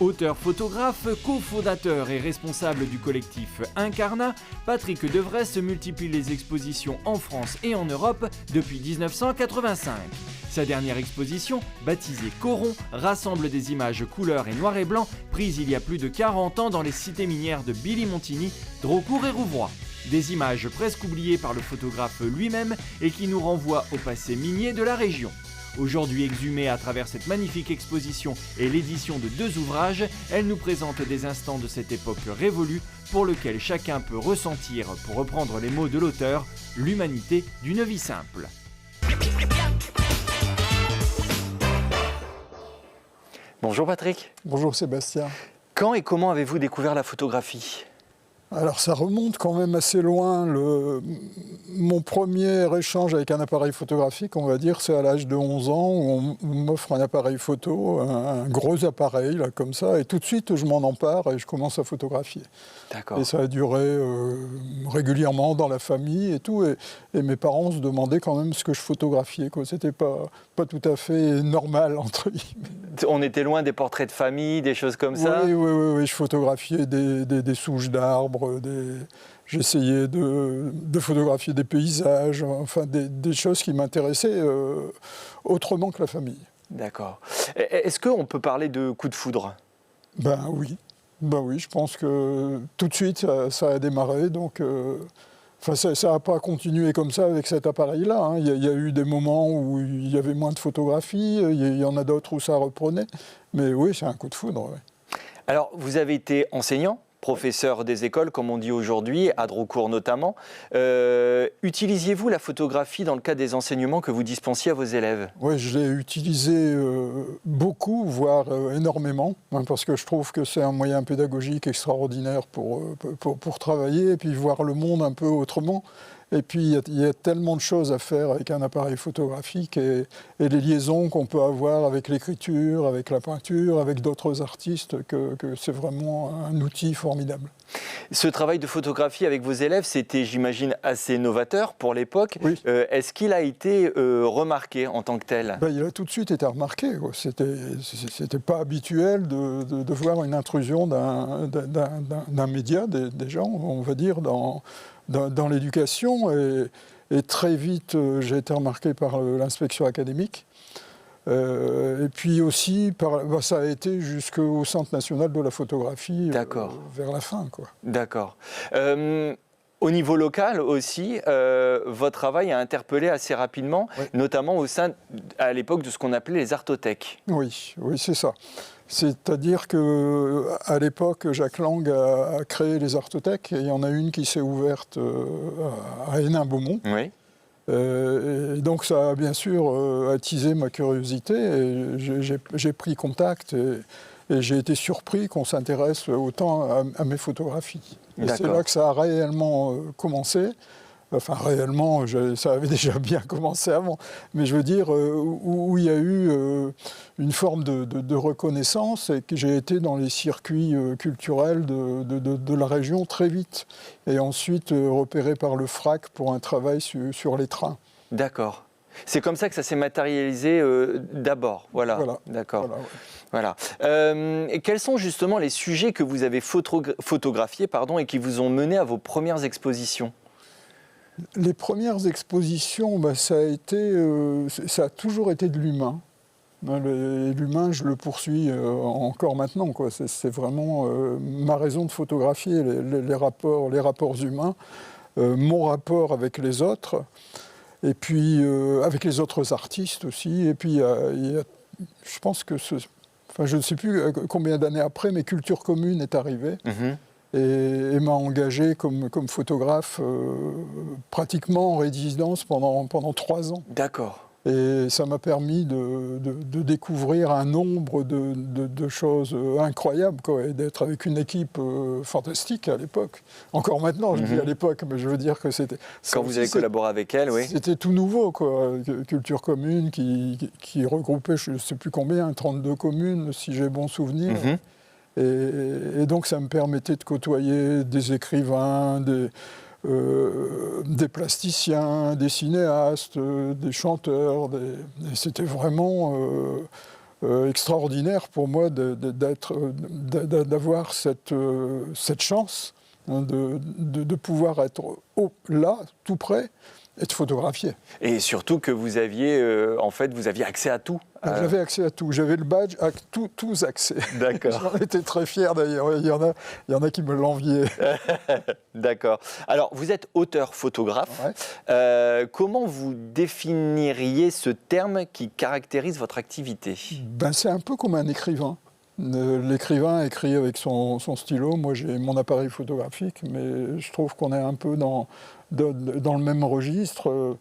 Auteur-photographe, cofondateur et responsable du collectif Incarnat, Patrick Devres multiplie les expositions en France et en Europe depuis 1985. Sa dernière exposition, baptisée Coron, rassemble des images couleur et noir et blanc prises il y a plus de 40 ans dans les cités minières de Billy-Montigny, Drocourt et Rouvroy. Des images presque oubliées par le photographe lui-même et qui nous renvoient au passé minier de la région. Aujourd'hui exhumée à travers cette magnifique exposition et l'édition de 2 ouvrages, elle nous présente des instants de cette époque révolue pour lequel chacun peut ressentir, pour reprendre les mots de l'auteur, l'humanité d'une vie simple. Bonjour Patrick. Bonjour Sébastien. Quand et comment avez-vous découvert la photographie ? Alors ça remonte quand même assez loin. Mon premier échange avec un appareil photographique, on va dire, c'est à l'âge de 11 ans où on m'offre un appareil photo, un gros appareil là, comme ça, et tout de suite je m'en empare et je commence à photographier. D'accord. Et ça a duré régulièrement dans la famille et tout, et mes parents se demandaient quand même ce que je photographiais, quoi. C'était pas tout à fait normal, entre guillemets. On était loin des portraits de famille, des choses comme ça ? Oui, je photographiais des souches d'arbres, j'essayais de photographier des paysages, enfin des choses qui m'intéressaient autrement que la famille. D'accord. Est-ce qu'on peut parler de coup de foudre ? Ben oui, je pense que tout de suite ça a démarré, donc... ça n'a pas continué comme ça avec cet appareil-là, hein. Il y a eu des moments où il y avait moins de photographies, il y en a d'autres où ça reprenait. Mais oui, c'est un coup de foudre. Ouais. Alors, vous avez été enseignant, professeur des écoles, comme on dit aujourd'hui, à Drocourt notamment. Utilisiez-vous la photographie dans le cadre des enseignements que vous dispensiez à vos élèves ? Oui, je l'ai utilisé beaucoup, voire énormément, hein, parce que je trouve que c'est un moyen pédagogique extraordinaire pour travailler et puis voir le monde un peu autrement. Et puis, il y a tellement de choses à faire avec un appareil photographique et les liaisons qu'on peut avoir avec l'écriture, avec la peinture, avec d'autres artistes, que c'est vraiment un outil formidable. Ce travail de photographie avec vos élèves, c'était, j'imagine, assez novateur pour l'époque. Oui. Est-ce qu'il a été remarqué en tant que tel ? Il a tout de suite été remarqué. C'était pas habituel de voir une intrusion d'un média, des gens, on va dire, dans l'éducation. Et très vite, j'ai été remarqué par l'inspection académique. Et puis aussi, ça a été jusqu'au Centre national de la photographie vers la fin, quoi. D'accord. Au niveau local aussi, votre travail a interpellé assez rapidement, oui. Notamment à l'époque de ce qu'on appelait les artothèques. Oui, c'est ça. C'est-à-dire qu'à l'époque, Jacques Lang a créé les artothèques, et il y en a une qui s'est ouverte à Hénin-Beaumont. Oui. Et donc ça a bien sûr attisé ma curiosité, et j'ai pris contact et j'ai été surpris qu'on s'intéresse autant à mes photographies. Et c'est là que ça a réellement commencé. Enfin, réellement, ça avait déjà bien commencé avant, mais je veux dire où il y a eu une forme de reconnaissance, et que j'ai été dans les circuits culturels de la région très vite, et ensuite repéré par le FRAC pour un travail sur les trains. D'accord. C'est comme ça que ça s'est matérialisé d'abord. Voilà. D'accord. Voilà. Et quels sont justement les sujets que vous avez photographiés et qui vous ont mené à vos premières expositions ? Les premières expositions, ça a toujours été de l'humain. L'humain, je le poursuis encore maintenant, quoi. C'est vraiment ma raison de photographier les rapports humains, mon rapport avec les autres, et puis avec les autres artistes aussi. Et puis, je pense que, je ne sais plus combien d'années après, mais Culture Commune est arrivée. Mm-hmm. Et m'a engagé comme photographe pratiquement en résidence pendant 3 ans. D'accord. Et ça m'a permis de découvrir un nombre de choses incroyables, quoi, et d'être avec une équipe fantastique à l'époque. Encore maintenant, je dis à l'époque, mais je veux dire que c'était... Quand vous avez collaboré avec elle, oui. C'était tout nouveau, quoi. Culture Commune qui regroupait, je ne sais plus combien, 32 communes, si j'ai bon souvenir. Mm-hmm. Et donc ça me permettait de côtoyer des écrivains, des plasticiens, des cinéastes, des chanteurs. Et c'était vraiment extraordinaire pour moi d'avoir cette chance, hein, de pouvoir être là, tout près, et de photographier. Et surtout que vous aviez, vous aviez accès à tout. J'avais accès à tout. J'avais le badge à tous accès. D'accord. J'en étais très fier d'ailleurs. Il y en a qui me l'enviaient. D'accord. Alors, vous êtes auteur-photographe. Ouais. Comment vous définiriez ce terme qui caractérise votre activité? C'est un peu comme un écrivain. L'écrivain écrit avec son stylo. Moi, j'ai mon appareil photographique, mais je trouve qu'on est un peu dans le même registre.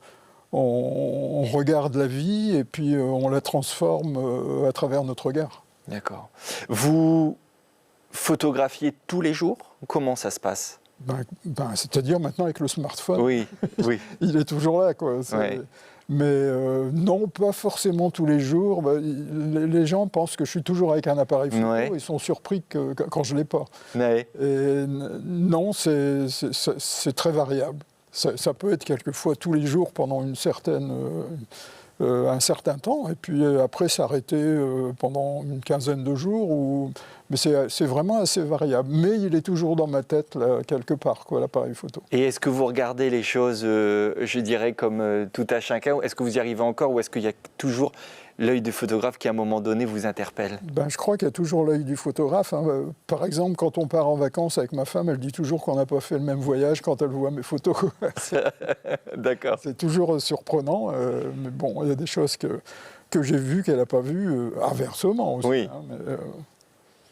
On regarde la vie et puis on la transforme à travers notre regard. D'accord. Vous photographiez tous les jours? Comment ça se passe? C'est-à-dire maintenant avec le smartphone. Oui, oui. Il est toujours là, quoi. Ouais. Mais non, pas forcément tous les jours. Les gens pensent que je suis toujours avec un appareil photo. Ouais. Ils sont surpris quand je ne l'ai pas. Ouais. Et non, c'est très variable. Ça peut être quelquefois tous les jours pendant un certain temps, et puis après s'arrêter pendant une quinzaine de jours. Mais c'est vraiment assez variable. Mais il est toujours dans ma tête, là, quelque part, l'appareil photo. Et est-ce que vous regardez les choses, je dirais, comme tout à chacun? Est-ce que vous y arrivez encore, ou est-ce qu'il y a toujours l'œil du photographe qui, à un moment donné, vous interpelle? Je crois qu'il y a toujours l'œil du photographe. Hein. Par exemple, quand on part en vacances avec ma femme, elle dit toujours qu'on n'a pas fait le même voyage quand elle voit mes photos. D'accord. C'est toujours surprenant, mais bon, il y a des choses que j'ai vues qu'elle n'a pas vues, inversement aussi. Oui. Hein,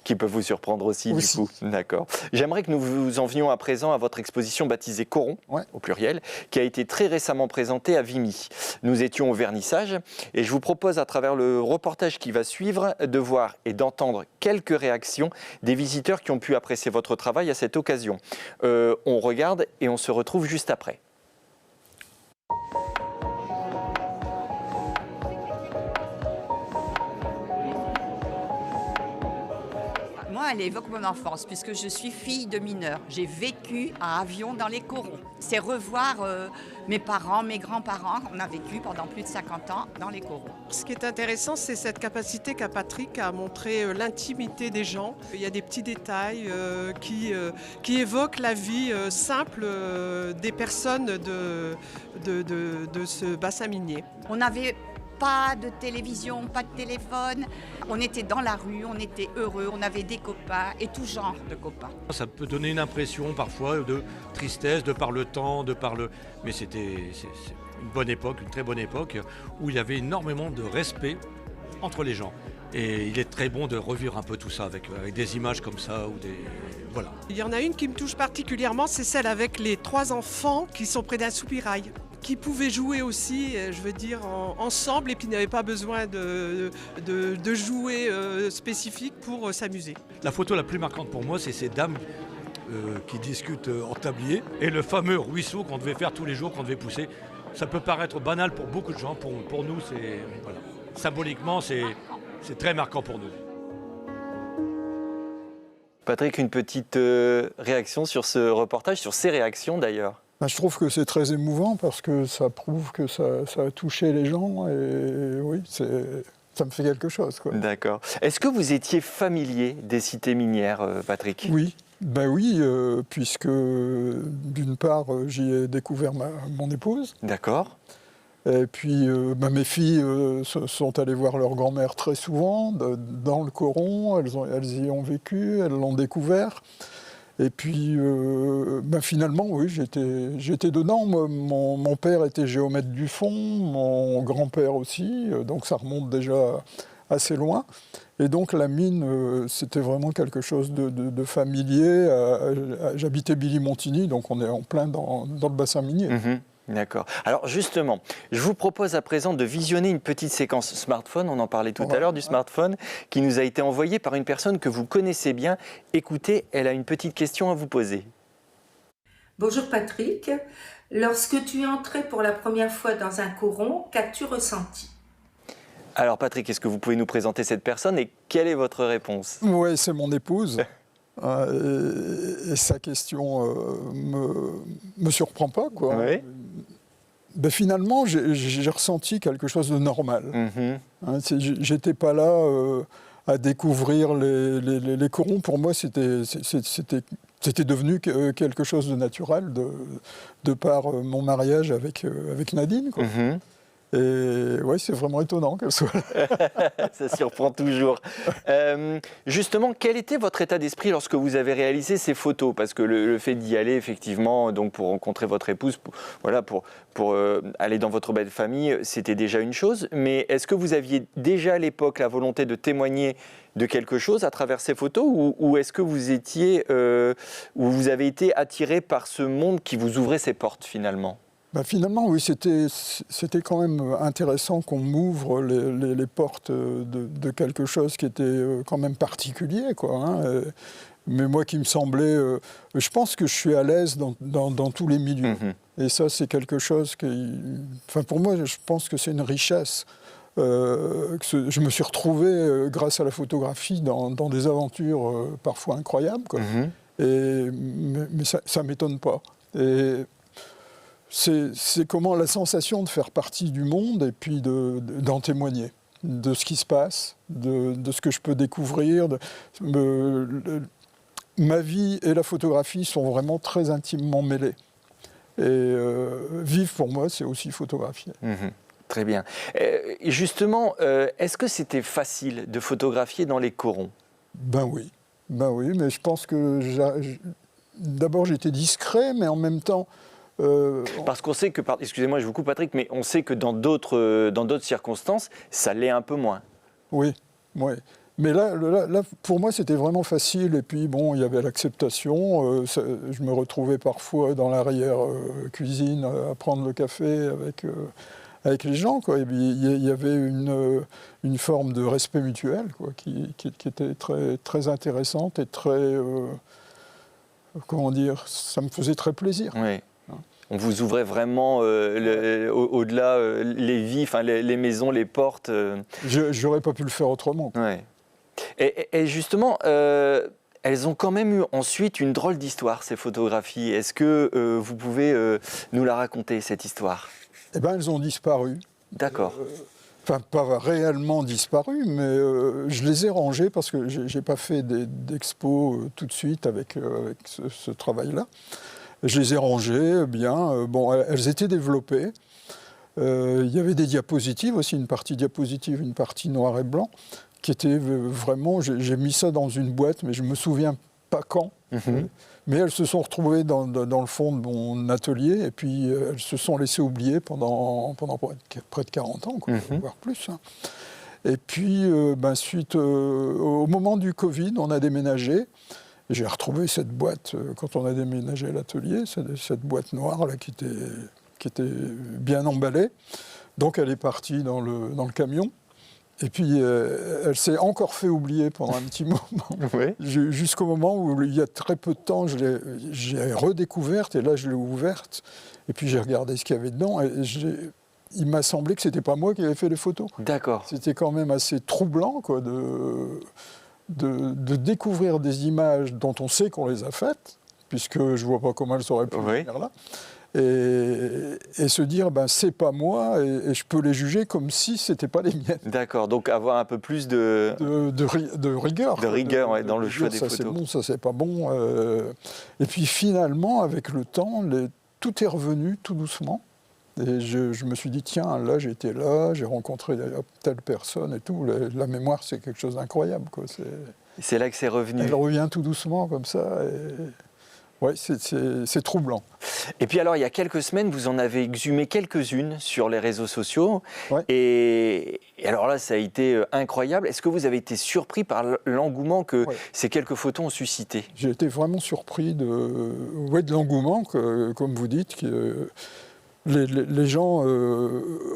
Qui peuvent vous surprendre aussi. Du coup. D'accord. J'aimerais que nous vous en venions à présent à votre exposition baptisée Coron, ouais. au pluriel, qui a été très récemment présentée à Vimy. Nous étions au vernissage et je vous propose, à travers le reportage qui va suivre, de voir et d'entendre quelques réactions des visiteurs qui ont pu apprécier votre travail à cette occasion. On regarde et on se retrouve juste après. Moi, elle évoque mon enfance, puisque je suis fille de mineur. J'ai vécu à Avion dans les corons. C'est revoir mes parents, mes grands-parents. On a vécu pendant plus de 50 ans dans les corons. Ce qui est intéressant, c'est cette capacité qu'a Patrick à montrer l'intimité des gens. Il y a des petits détails qui évoquent la vie simple des personnes de ce bassin minier. On n'avait pas de télévision, pas de téléphone. On était dans la rue, on était heureux, on avait des copains et tout genre de copains. Ça peut donner une impression parfois de tristesse, de par le temps, mais c'est une bonne époque, une très bonne époque, où il y avait énormément de respect entre les gens. Et il est très bon de revivre un peu tout ça avec des images comme ça ou des... Voilà. Il y en a une qui me touche particulièrement, c'est celle avec les 3 enfants qui sont près d'un soupirail, qui pouvaient jouer aussi, je veux dire, ensemble, et puis n'avaient pas besoin de jouets spécifiques pour s'amuser. La photo la plus marquante pour moi, c'est ces dames qui discutent en tablier, et le fameux ruisseau qu'on devait faire tous les jours, qu'on devait pousser. Ça peut paraître banal pour beaucoup de gens, pour nous, c'est... Voilà. Symboliquement, c'est très marquant pour nous. Patrick, une petite réaction sur ce reportage, sur ces réactions d'ailleurs? Je trouve que c'est très émouvant parce que ça prouve que ça a touché les gens et oui, ça me fait quelque chose. D'accord. Est-ce que vous étiez familier des cités minières, Patrick? Oui. Oui, puisque d'une part, j'y ai découvert mon épouse. D'accord. Et puis mes filles sont allées voir leur grand-mère très souvent dans le Coron, elles y ont vécu, elles l'ont découvert. Et puis finalement, oui, j'étais dedans. Mon père était géomètre du fond, mon grand-père aussi, donc ça remonte déjà assez loin. Et donc la mine, c'était vraiment quelque chose de familier. J'habitais Billy-Montigny, donc on est en plein dans le bassin minier. Mmh. D'accord. Alors justement, je vous propose à présent de visionner une petite séquence smartphone, on en parlait tout à l'heure du smartphone, qui nous a été envoyée par une personne que vous connaissez bien. Écoutez, elle a une petite question à vous poser. Bonjour Patrick, lorsque tu es entré pour la première fois dans un coron, qu'as-tu ressenti? Alors Patrick, est-ce que vous pouvez nous présenter cette personne et quelle est votre réponse? Oui, c'est mon épouse. Et sa question me surprend pas, quoi. Oui. finalement, j'ai ressenti quelque chose de normal. Mhm. J'étais pas là à découvrir les corons. Pour moi, c'était devenu quelque chose de naturel de par mon mariage avec Nadine, quoi. Mhm. Et ouais, c'est vraiment étonnant qu'elle soit là. Ça surprend toujours. Justement, quel était votre état d'esprit lorsque vous avez réalisé ces photos? Parce que le fait d'y aller, effectivement, donc pour rencontrer votre épouse, pour aller dans votre belle famille, c'était déjà une chose. Mais est-ce que vous aviez déjà à l'époque la volonté de témoigner de quelque chose à travers ces photos, ou est-ce que vous vous avez été attiré par ce monde qui vous ouvrait ses portes finalement? Finalement, oui, c'était quand même intéressant qu'on m'ouvre les portes de quelque chose qui était quand même particulier, quoi, hein. Mais moi qui me semblait... je pense que je suis à l'aise dans tous les milieux. Et ça, c'est quelque chose qui... Enfin, pour moi, je pense que c'est une richesse. Je me suis retrouvé, grâce à la photographie, dans des aventures parfois incroyables, quoi. Mais ça ne m'étonne pas. Et c'est comment la sensation de faire partie du monde et puis d'en témoigner, de ce qui se passe, de ce que je peux découvrir. Ma vie et la photographie sont vraiment très intimement mêlées. Et vivre pour moi, c'est aussi photographier. Très bien. Et justement, est-ce que c'était facile de photographier dans les corons? Ben oui, mais je pense que d'abord j'étais discret, mais en même temps... Parce qu'on sait que, excusez-moi, je vous coupe Patrick, mais on sait que dans d'autres circonstances, ça l'est un peu moins. Oui. Mais là, pour moi, c'était vraiment facile. Et puis, bon, il y avait l'acceptation. Je me retrouvais parfois dans l'arrière-cuisine à prendre le café avec les gens, quoi. Et puis, il y avait une forme de respect mutuel, quoi, qui était très, très intéressante et très... comment dire, ça me faisait très plaisir. Oui. On vous ouvrait vraiment au-delà les vies, les maisons, les portes. J'aurais pas pu le faire autrement. Ouais. Et justement, elles ont quand même eu ensuite une drôle d'histoire, ces photographies. Est-ce que vous pouvez nous la raconter, cette histoire? Eh bien, elles ont disparu. D'accord. Enfin, pas réellement disparu, mais je les ai rangées parce que j'ai pas fait d'expo tout de suite avec ce travail-là. Je les ai rangées bien. Bon, elles étaient développées. Il y avait des diapositives aussi, une partie diapositive, une partie noir et blanc, qui était vraiment... J'ai mis ça dans une boîte, mais je me souviens pas quand. Mais elles se sont retrouvées dans le fond de mon atelier, et puis elles se sont laissées oublier pendant près de 40 ans, quoi, voire plus. Hein. Et puis, suite au moment du Covid, on a déménagé. J'ai retrouvé cette boîte, quand on a déménagé à l'atelier, cette boîte noire là, qui était bien emballée. Donc elle est partie dans le camion. Et puis elle s'est encore fait oublier pendant un petit moment. Oui. Jusqu'au moment où, il y a très peu de temps, j'ai redécouverte, et là je l'ai ouverte. Et puis j'ai regardé ce qu'il y avait dedans. Et il m'a semblé que ce n'était pas moi qui avais fait les photos. D'accord. C'était quand même assez troublant, quoi, de découvrir des images dont on sait qu'on les a faites, puisque je ne vois pas comment elles auraient pu venir là, et se dire, c'est pas moi, et je peux les juger comme si ce n'était pas les miennes. D'accord, donc avoir un peu plus de rigueur. De rigueur, dans le choix des photos. Ça c'est bon, ça c'est pas bon. Et puis finalement, avec le temps, tout est revenu tout doucement. Et je me suis dit, tiens, là j'étais là, j'ai rencontré telle personne et tout. La mémoire, c'est quelque chose d'incroyable, quoi. C'est là que c'est revenu. Elle revient tout doucement comme ça. Ouais, c'est troublant. Et puis alors, il y a quelques semaines, vous en avez exhumé quelques-unes sur les réseaux sociaux. Ouais. Et alors là, ça a été incroyable. Est-ce que vous avez été surpris par l'engouement que ces quelques photos ont suscité? J'ai été vraiment surpris de l'engouement, comme vous dites, les gens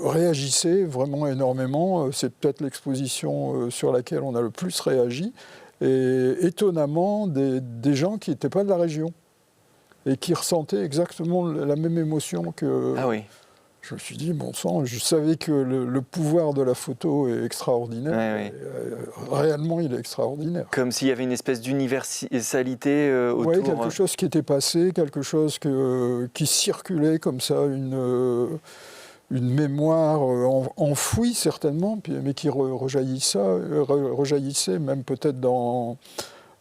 réagissaient vraiment énormément. C'est peut-être l'exposition sur laquelle on a le plus réagi. Et étonnamment, des gens qui n'étaient pas de la région et qui ressentaient exactement la même émotion que... Ah oui. Je me suis dit, bon sang, je savais que le pouvoir de la photo est extraordinaire. Ouais, Réellement, il est extraordinaire. Comme s'il y avait une espèce d'universalité autour. Oui, quelque chose qui était passé, quelque chose qui circulait comme ça, une mémoire enfouie certainement, mais qui rejaillissait même peut-être dans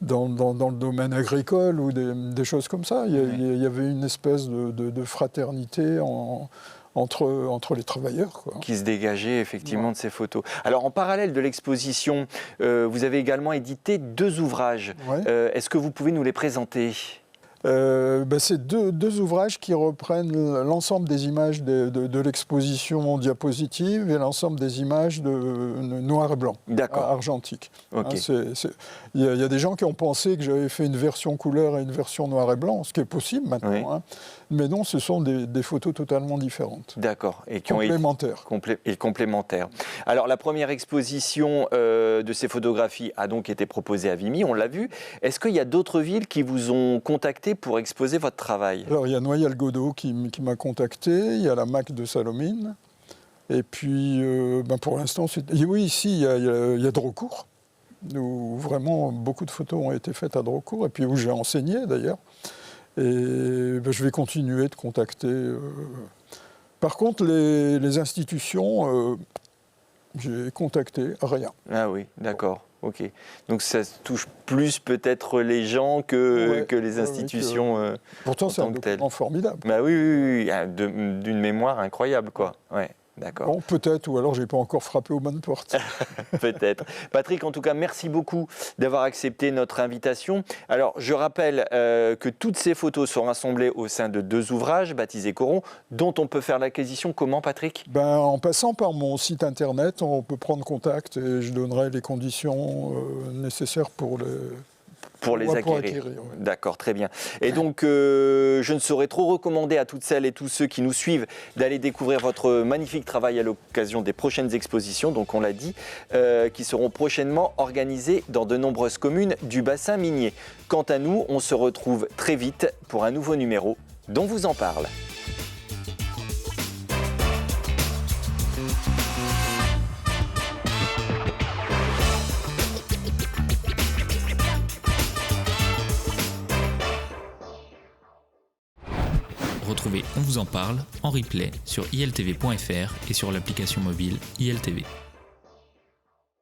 le domaine agricole ou des choses comme ça. Il y avait une espèce de fraternité entre les travailleurs, quoi. Qui se dégageait effectivement de ces photos. Alors en parallèle de l'exposition, vous avez également édité 2 ouvrages. Ouais. Est-ce que vous pouvez nous les présenter ? C'est deux ouvrages qui reprennent l'ensemble des images de l'exposition diapositive et l'ensemble des images de noir et blanc, argentique. Okay. Il y a des gens qui ont pensé que j'avais fait une version couleur et une version noir et blanc, ce qui est possible maintenant. Oui. Mais non, ce sont des photos totalement différentes. D'accord. Et complémentaires. Complémentaires. Alors la première exposition de ces photographies a donc été proposée à Vimy, on l'a vu. Est-ce qu'il y a d'autres villes qui vous ont contacté pour exposer votre travail ? Alors il y a Noyelles-Godault qui m'a contacté, il y a la MAC de Salomine, et puis pour l'instant, oui, ici il y a Drocourt, où vraiment beaucoup de photos ont été faites à Drocourt, et puis où j'ai enseigné d'ailleurs. Et je vais continuer de contacter. Par contre, les institutions, j'ai contacté rien. Ah oui, d'accord. Ok. Donc ça touche plus peut-être les gens que les institutions. Pourtant, c'est un document formidable. Bah oui. D'une mémoire incroyable, quoi. Ouais. D'accord. Bon, peut-être, ou alors j'ai pas encore frappé aux bonnes portes. Peut-être. Patrick, en tout cas, merci beaucoup d'avoir accepté notre invitation. Alors, je rappelle que toutes ces photos sont rassemblées au sein de 2 ouvrages baptisés Coron, dont on peut faire l'acquisition. Comment, Patrick ? En passant par mon site internet, on peut prendre contact et je donnerai les conditions nécessaires pour les acquérir. Ouais. D'accord, très bien. Et donc, je ne saurais trop recommander à toutes celles et tous ceux qui nous suivent d'aller découvrir votre magnifique travail à l'occasion des prochaines expositions, donc on l'a dit, qui seront prochainement organisées dans de nombreuses communes du bassin minier. Quant à nous, on se retrouve très vite pour un nouveau numéro dont vous en parle. Retrouvez On vous en parle en replay sur iltv.fr et sur l'application mobile ILTV.